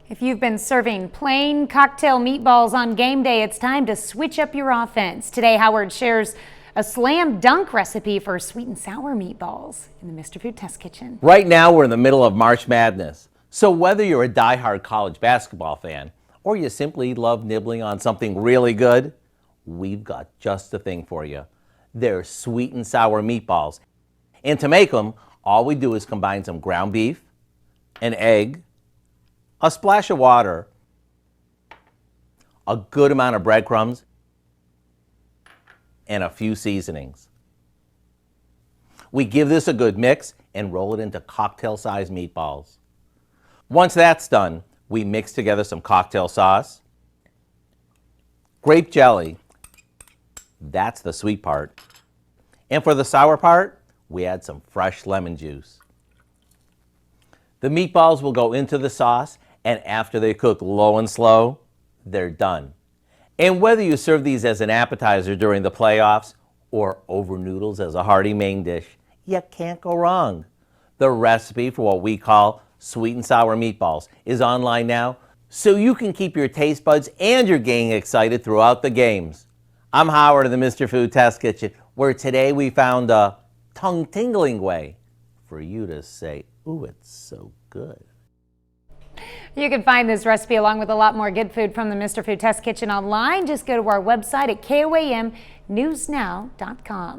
If you've been serving plain cocktail meatballs on game day, it's time to switch up your offense. Today, Howard shares a slam dunk recipe for sweet and sour meatballs in the Mr. Food Test Kitchen. Right now, we're in the middle of March Madness. So whether you're a diehard college basketball fan or you simply love nibbling on something really good, we've got just the thing for you. They're sweet and sour meatballs. And to make them, all we do is combine some ground beef, an egg, a splash of water, a good amount of breadcrumbs, and a few seasonings. We give this a good mix and roll it into cocktail-sized meatballs. Once that's done, we mix together some cocktail sauce, grape jelly, that's the sweet part, and for the sour part, we add some fresh lemon juice. The meatballs will go into the sauce, and after they cook low and slow, they're done. And whether you serve these as an appetizer during the playoffs or over noodles as a hearty main dish, you can't go wrong. The recipe for what we call sweet and sour meatballs is online now, so you can keep your taste buds and your gang excited throughout the games. I'm Howard of the Mr. Food Test Kitchen, where today we found a tongue-tingling way for you to say, ooh, it's so good. You can find this recipe along with a lot more good food from the Mr. Food Test Kitchen online. Just go to our website at KOAMnewsnow.com.